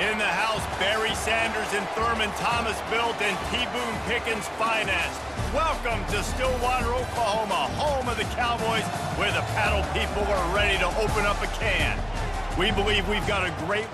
In the house, Barry Sanders and Thurman Thomas built and T. Boone Pickens financed. Welcome to Stillwater, Oklahoma, home of the Cowboys, where the paddle people are ready to open up a can. We believe we've got a great...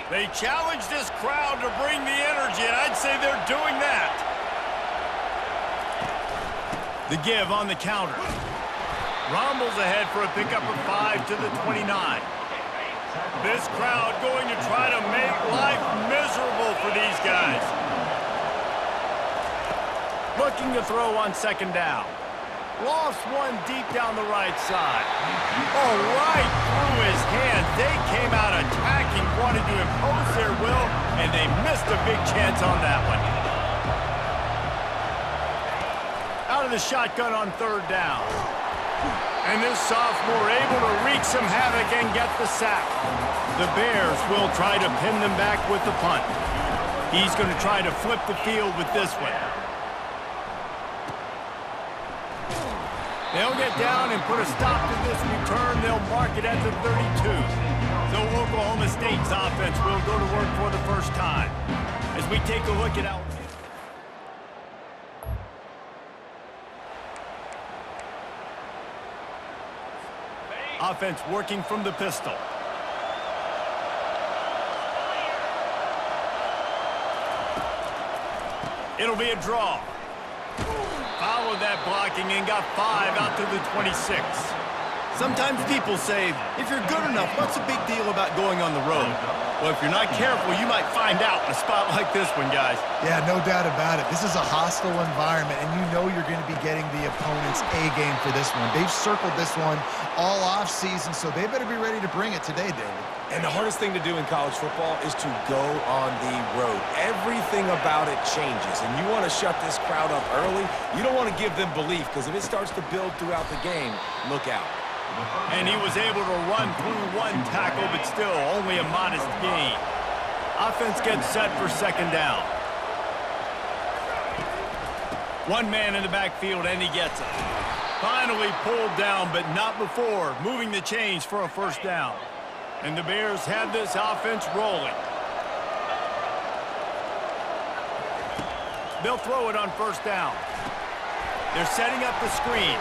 They challenge this crowd to bring the energy, and I'd say they're doing that. The give on the counter. Rumbles ahead for a pickup of 5 to the 29. This crowd going to try to make life miserable for these guys. Looking to throw on second down. Lofts one deep down the right side. Oh, right through his hands. They came out attacking, wanted to impose their will, and they missed a big chance on that one. Out of the shotgun on third down. And this sophomore able to wreak some havoc and get the sack. The Bears will try to pin them back with the punt. He's going to try to flip the field with this one. They'll get down and put a stop to this return. They'll mark it at the 32. So Oklahoma State's offense will go to work for the first time. As we take a look at our... Offense working from the pistol. It'll be a draw. Followed that blocking and got 5 out to the 26. Sometimes people say, if you're good enough, what's the big deal about going on the road? Well, if you're not careful, you might find out in a spot like this one, guys. Yeah, no doubt about it. This is a hostile environment, and you know you're going to be getting the opponent's A-game for this one. They've circled this one all off-season, so they better be ready to bring it today, David. And the hardest thing to do in college football is to go on the road. Everything about it changes, and you want to shut this crowd up early. You don't want to give them belief, because if it starts to build throughout the game, look out. And he was able to run through one tackle, but still only a modest gain. Offense gets set for second down. One man in the backfield, and he gets it. Finally pulled down, but not before moving the chains for a first down. And the Bears have this offense rolling. They'll throw it on first down. They're setting up the screen.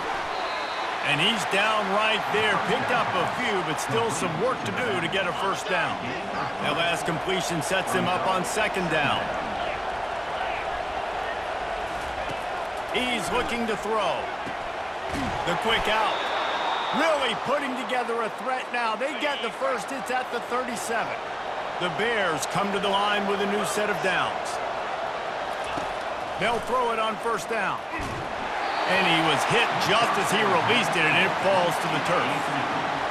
And he's down right there. Picked up a few, but still some work to do to get a first down. That last completion sets him up on second down. He's looking to throw. The quick out. Really putting together a threat now. They get the first. It's at the 37. The Bears come to the line with a new set of downs. They'll throw it on first down. And he was hit just as he released it, and it falls to the turf.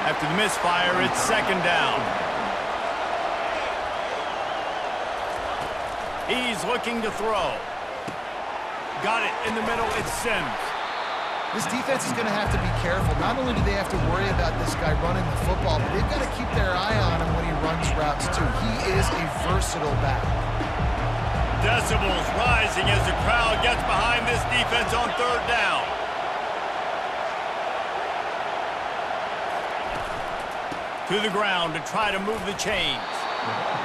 After the misfire, it's second down. He's looking to throw. Got it in the middle. It's Sims. This defense is going to have to be careful. Not only do they have to worry about this guy running the football, but they've got to keep their eye on him when he runs routes, too. He is a versatile back. Decibels rising as the crowd gets behind this defense on third down. To the ground to try to move the chains.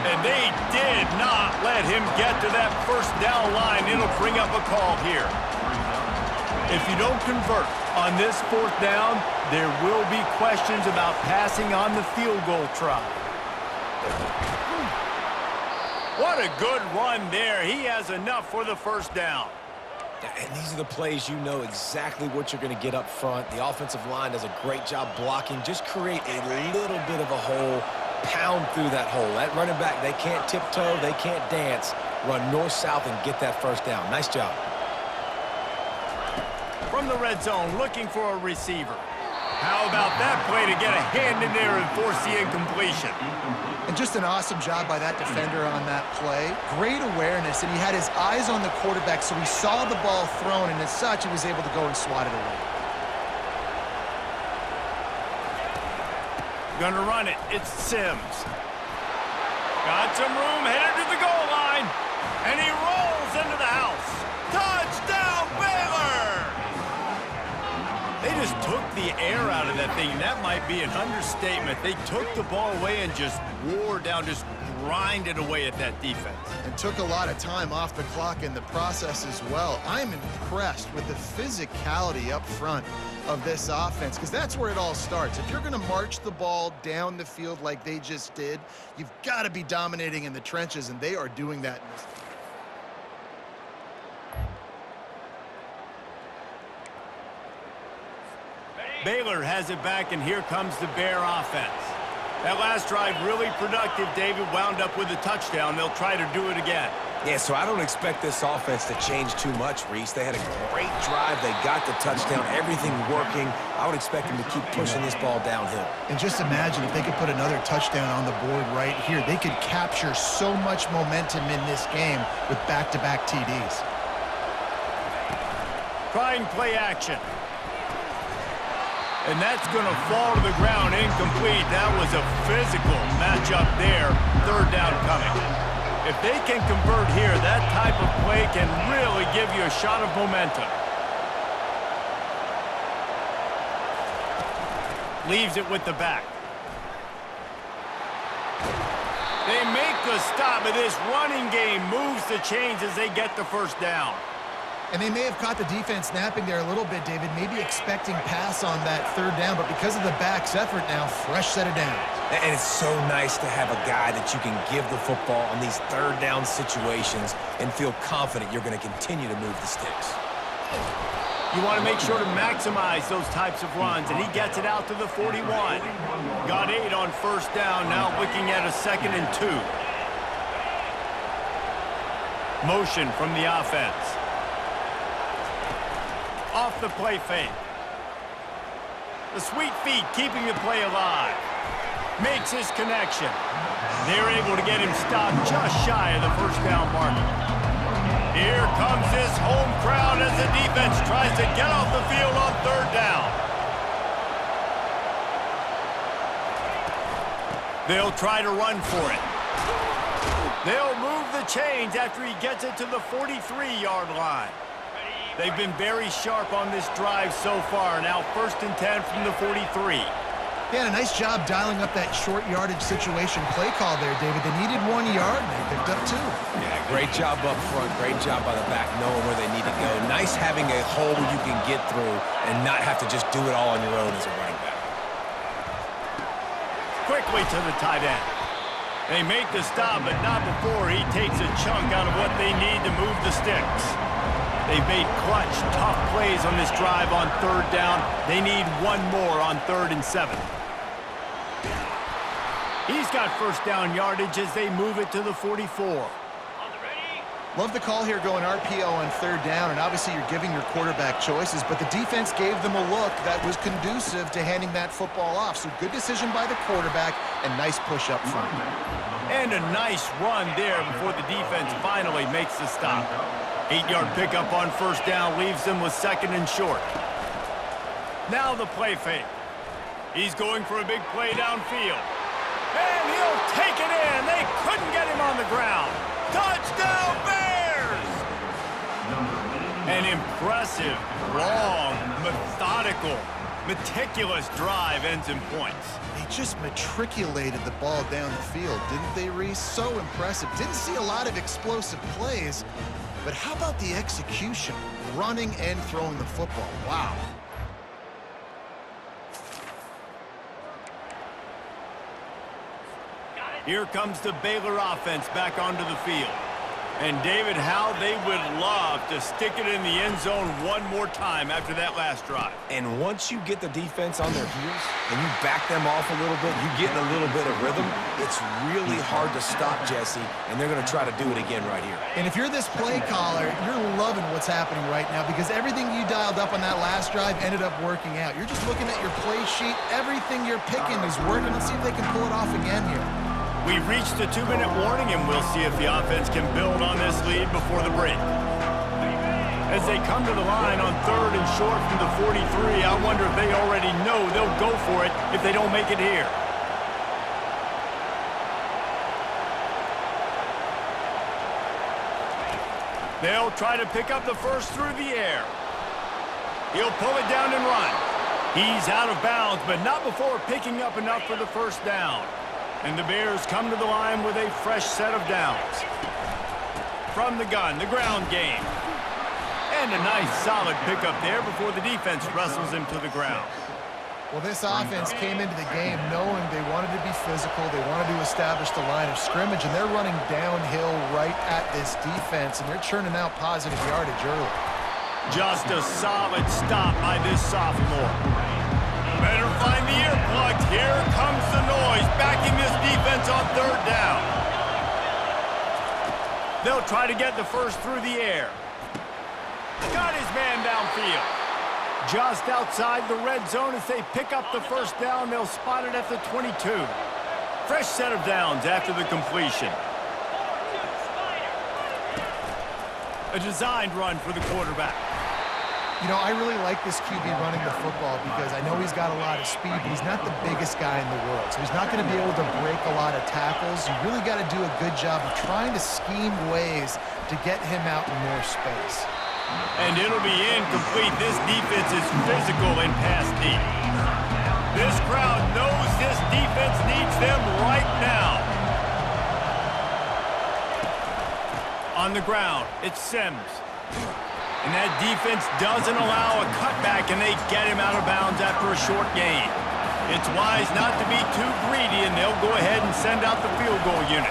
And they did not let him get to that first down line. It'll bring up a call here. If you don't convert on this fourth down, there will be questions about passing on the field goal try. What a good run there. He has enough for the first down. And these are the plays you know exactly what you're going to get up front. The offensive line does a great job blocking. Just create a little bit of a hole, pound through that hole. That running back, they can't tiptoe, they can't dance. Run north-south and get that first down. Nice job. From the red zone, looking for a receiver. How about that play to get a hand in there and force the incompletion? And just an awesome job by that defender on that play. Great awareness, and he had his eyes on the quarterback, so he saw the ball thrown, and as such, he was able to go and swat it away. Gonna run it. It's Sims. Got some room, headed to the goal line. And he rolls into the house. Touchdown, Baylor! They just took the air out of that thing. That might be an understatement. They took the ball away and just wore down, just grinded away at that defense. And took a lot of time off the clock in the process as well. I'm impressed with the physicality up front of this offense, because that's where it all starts. If you're going to march the ball down the field like they just did, you've got to be dominating in the trenches, and they are doing that in this. Baylor has it back, and here comes the Bear offense. That last drive really productive. David wound up with a touchdown. They'll try to do it again. Yeah, so I don't expect this offense to change too much, Reese. They had a great drive. They got the touchdown, everything working. I would expect them to keep pushing this ball downhill. And just imagine if they could put another touchdown on the board right here. They could capture so much momentum in this game with back-to-back TDs. Trying play action. And that's going to fall to the ground incomplete. That was a physical matchup there. Third down coming. If they can convert here, that type of play can really give you a shot of momentum. Leaves it with the back. They make the stop, but this running game moves the chains as they get the first down. And they may have caught the defense napping there a little bit, David, maybe expecting pass on that third down, but because of the back's effort now, fresh set of downs. And it's so nice to have a guy that you can give the football on these third down situations and feel confident you're going to continue to move the sticks. You want to make sure to maximize those types of runs, and he gets it out to the 41. Got 8 on first down, now looking at a 2nd and 2. Motion from the offense. Off the play fake. The sweet feet keeping the play alive. Makes his connection. They're able to get him stopped just shy of the first down marker. Here comes this home crowd as the defense tries to get off the field on third down. They'll try to run for it. They'll move the chains after he gets it to the 43-yard line. They've been very sharp on this drive so far. Now 1st and 10 from the 43. Yeah, a nice job dialing up that short yardage situation play call there, David. They needed 1 yard, and they picked up 2. Yeah, great job up front. Great job by the back, knowing where they need to go. Nice having a hole you can get through and not have to just do it all on your own as a running back. Quickly to the tight end. They make the stop, but not before he takes a chunk out of what they need to move the sticks. They've made clutch, tough plays on this drive on third down. They need 1 more on 3rd and 7. He's got first down yardage as they move it to the 44. Love the call here going RPO on third down, and obviously you're giving your quarterback choices, but the defense gave them a look that was conducive to handing that football off. So good decision by the quarterback and nice push up front. And a nice run there before the defense finally makes the stop. 8-yard pickup on first down leaves them with 2nd and short. Now the play fake. He's going for a big play downfield. And he'll take it in. They couldn't get him on the ground. Touchdown, Bears! An impressive, long, methodical, meticulous drive ends in points. They just matriculated the ball down the field, didn't they, Reese? So impressive. Didn't see a lot of explosive plays, but how about the execution? Running and throwing the football. Wow. Here comes the Baylor offense back onto the field. And David, how they would love to stick it in the end zone one more time after that last drive. And once you get the defense on their heels and you back them off a little bit, you get in a little bit of rhythm, it's really hard to stop, Jesse, and they're going to try to do it again right here. And if you're this play caller, you're loving what's happening right now because everything you dialed up on that last drive ended up working out. You're just looking at your play sheet. Everything you're picking is working. Let's see if they can pull it off again here. We've reached the 2-minute warning, and we'll see if the offense can build on this lead before the break. As they come to the line on 3rd and short from the 43, I wonder if they already know they'll go for it if they don't make it here. They'll try to pick up the first through the air. He'll pull it down and run. He's out of bounds, but not before picking up enough for the first down. And the Bears come to the line with a fresh set of downs. From the gun, the ground game. And a nice solid pickup there before the defense wrestles him to the ground. Well, this offense came into the game knowing they wanted to be physical, they wanted to establish the line of scrimmage, and they're running downhill right at this defense, and they're churning out positive yardage early. Just a solid stop by this sophomore. Better find the earplugs. Here comes the noise, backing this defense on third down. They'll try to get the first through the air. Got his man downfield. Just outside the red zone as they pick up the first down. They'll spot it at the 22. Fresh set of downs after the completion. A designed run for the quarterback. You know, I really like this QB running the football because I know he's got a lot of speed, but he's not the biggest guy in the world. So he's not going to be able to break a lot of tackles. You really got to do a good job of trying to scheme ways to get him out in more space. And it'll be incomplete. This defense is physical and pass deep. This crowd knows this defense needs them right now. On the ground, it's Sims. And that defense doesn't allow a cutback, and they get him out of bounds after a short gain. It's wise not to be too greedy, and they'll go ahead and send out the field goal unit.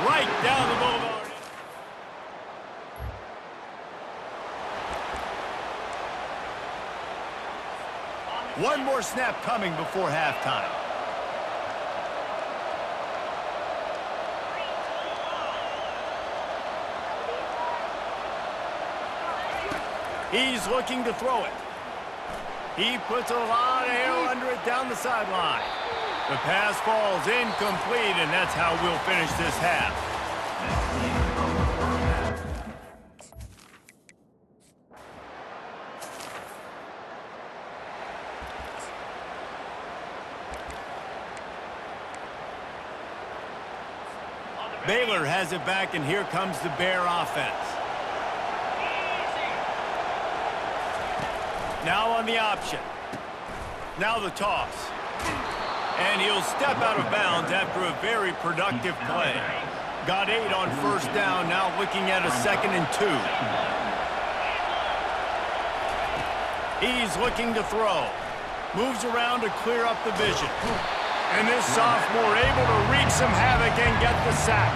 Right down the boulevard. One more snap coming before halftime. He's looking to throw it. He puts a lot of air under it down the sideline. The pass falls incomplete, and that's how we'll finish this half. Baylor has it back, and here comes the Bear offense. Now on the option. Now the toss. And he'll step out of bounds after a very productive play. Got 8 on first down, now looking at a 2nd and 2. He's looking to throw. Moves around to clear up the vision. And this sophomore able to wreak some havoc and get the sack.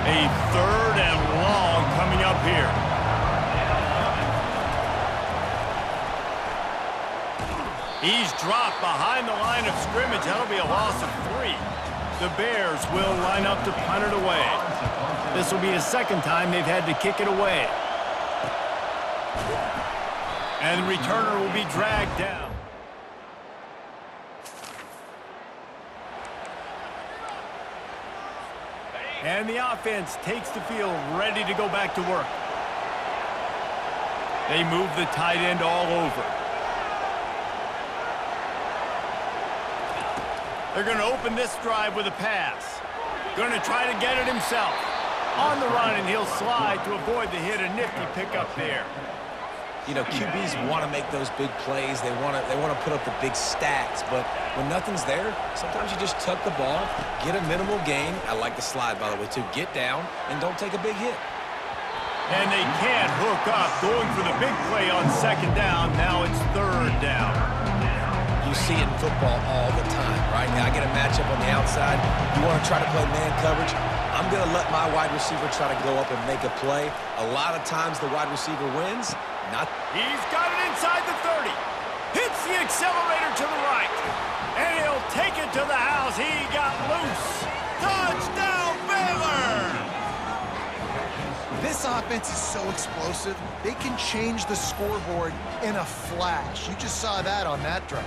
A 3rd and long coming up here. He's dropped behind the line of scrimmage. That'll be a loss of 3. The Bears will line up to punt it away. This will be the 2nd time they've had to kick it away. And the returner will be dragged down. And the offense takes the field, ready to go back to work. They move the tight end all over. They're going to open this drive with a pass. Going to try to get it himself. On the run, and he'll slide to avoid the hit. A nifty pickup there. You know, QBs want to make those big plays. They want to put up the big stats. But when nothing's there, sometimes you just tuck the ball, get a minimal gain. I like the slide, by the way, too. Get down and don't take a big hit. And they can't hook up. Going for the big play on 2nd down. Now it's 3rd down. You see it in football all the time, right? Now I get a matchup on the outside. You want to try to play man coverage. I'm going to let my wide receiver try to go up and make a play. A lot of times the wide receiver wins. He's got it inside the 30. Hits the accelerator to the right. And he'll take it to the house. He got loose. Touchdown, Baylor! This offense is so explosive, they can change the scoreboard in a flash. You just saw that on that drive.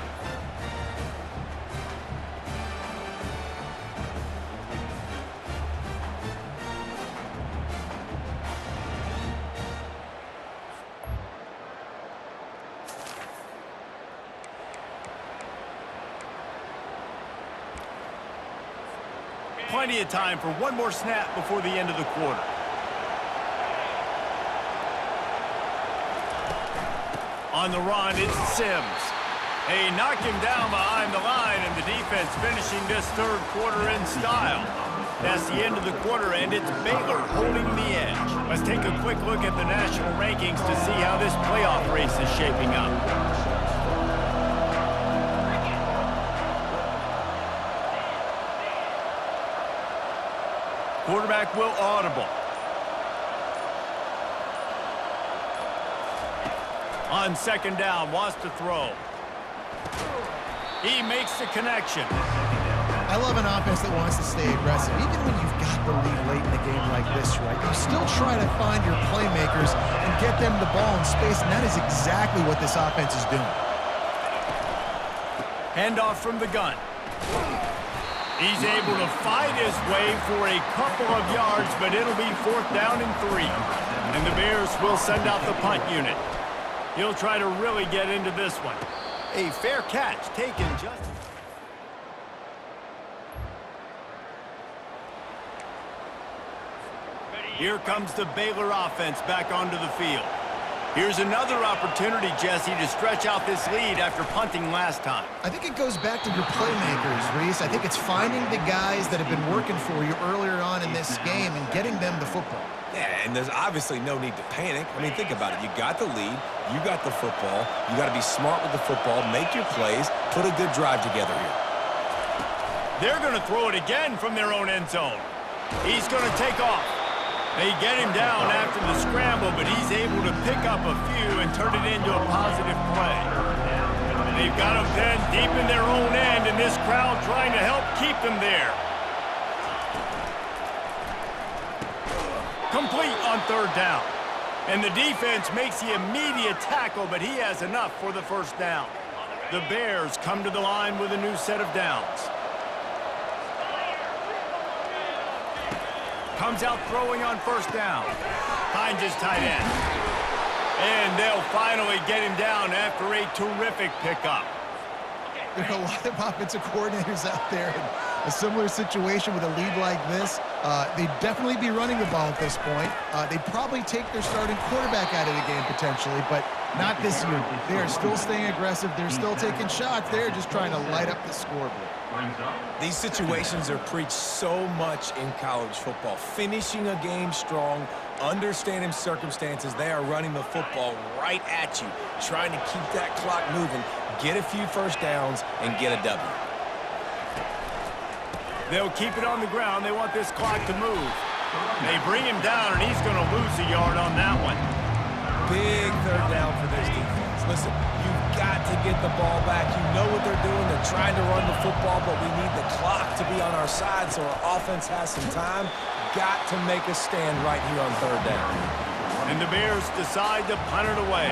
plenty of time for one more snap before the end of the quarter. On the run, it's Sims. They knock him down behind the line, and the defense finishing this third quarter in style. That's the end of the quarter, and it's Baylor holding the edge. Let's take a quick look at the national rankings to see how this playoff race is shaping up. Quarterback will audible. On second down, wants to throw. He makes the connection. I love an offense that wants to stay aggressive. Even when you've got the lead late in the game like this, right, you still try to find your playmakers and get them the ball in space, and that is exactly what this offense is doing. Handoff from the gun. He's able to fight his way for a couple of yards, but it'll be 4th down and 3. And the Bears will send out the punt unit. He'll try to really get into this one. A fair catch taken just... Here comes the Baylor offense back onto the field. Here's another opportunity, Jesse, to stretch out this lead after punting last time. I think it goes back to your playmakers, Reese. I think it's finding the guys that have been working for you earlier on in this game and getting them the football. Yeah, and there's obviously no need to panic. I mean, think about it. You got the lead. You got the football. You got to be smart with the football, make your plays, put a good drive together here. They're going to throw it again from their own end zone. He's going to take off. They get him down after the scramble, but he's able to pick up a few and turn it into a positive play. They've got him pinned deep in their own end, and this crowd trying to help keep them there. Complete on 3rd down. And the defense makes the immediate tackle, but he has enough for the 1st down. The Bears come to the line with a new set of downs. Comes out throwing on 1st down. Finds his tight end. And they'll finally get him down after a terrific pickup. There are a lot of offensive coordinators out there in a similar situation with a lead like this. They'd definitely be running the ball at this point. They'd probably take their starting quarterback out of the game potentially, but not this year. They are still staying aggressive. They're still taking shots. They're just trying to light up the scoreboard. These situations are preached so much in college football. Finishing a game strong, understanding circumstances. They are running the football right at you, trying to keep that clock moving, get a few 1st downs, and get a W. They'll keep it on the ground. They want this clock to move. They bring him down, and he's going to lose a yard on that one. Big 3rd down for this defense. Listen, you've got to get the ball back. You know what they're doing. They're trying to run the football, but we need the clock to be on our side so our offense has some time. Got to make a stand right here on 3rd down. And the Bears decide to punt it away.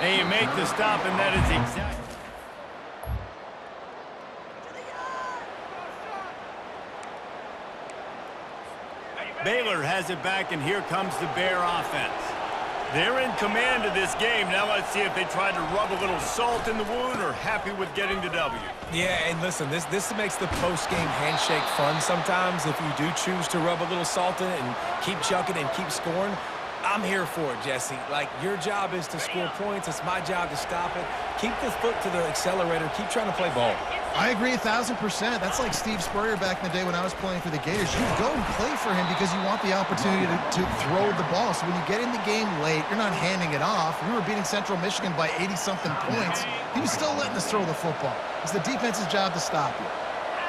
They make the stop, and that is exactly... Baylor has it back, and here comes the Bear offense. They're in command of this game. Now let's see if they try to rub a little salt in the wound or happy with getting the W. Yeah, and listen, this makes the post-game handshake fun sometimes if you do choose to rub a little salt in it and keep chucking and keep scoring. I'm here for it, Jesse. Like, your job is to score points. It's my job to stop it. Keep the foot to the accelerator. Keep trying to play ball. I agree 1,000%. That's like Steve Spurrier back in the day when I was playing for the Gators. You go and play for him because you want the opportunity to throw the ball. So when you get in the game late, you're not handing it off. We were beating Central Michigan by 80-something points. He was still letting us throw the football. It's the defense's job to stop you.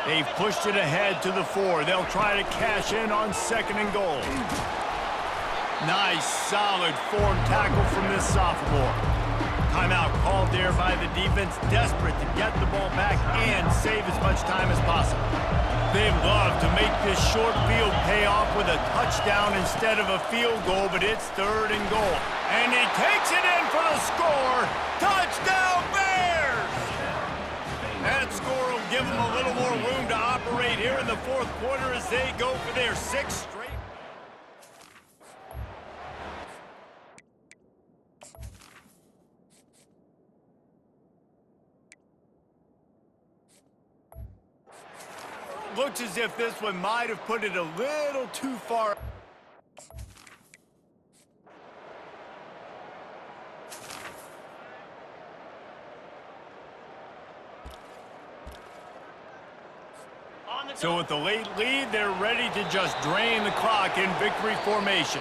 They've pushed it ahead to the 4. They'll try to cash in on 2nd and goal. Nice, solid form tackle from this sophomore. Timeout called there by the defense, desperate to get the ball back and save as much time as possible. They love to make this short field pay off with a touchdown instead of a field goal, but it's 3rd and goal. And he takes it in for the score. Touchdown, Bears! That score will give them a little more room to operate here in the 4th quarter as they go for their 6th straight. looks as if this one might have put it a little too far. So with the late lead, they're ready to just drain the clock in victory formation.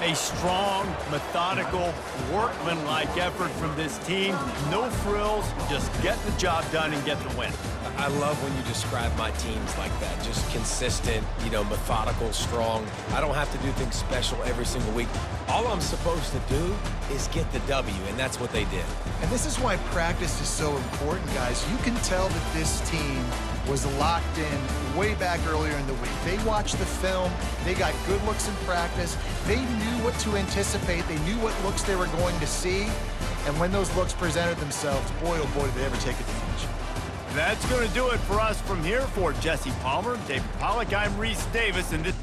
A strong, methodical, workmanlike effort from this team. No frills, just get the job done and get the win. I love when you describe my teams like that. Just consistent, methodical, strong. I don't have to do things special every single week. All I'm supposed to do is get the W, and that's what they did. And this is why practice is so important, guys. You can tell that this team was locked in way back earlier in the week. They watched the film. They got good looks in practice. They knew what to anticipate. They knew what looks they were going to see. And when those looks presented themselves, boy, oh boy, did they ever take advantage. That's going to do it for us from here. For Jesse Palmer, David Pollack, I'm Reese Davis, and this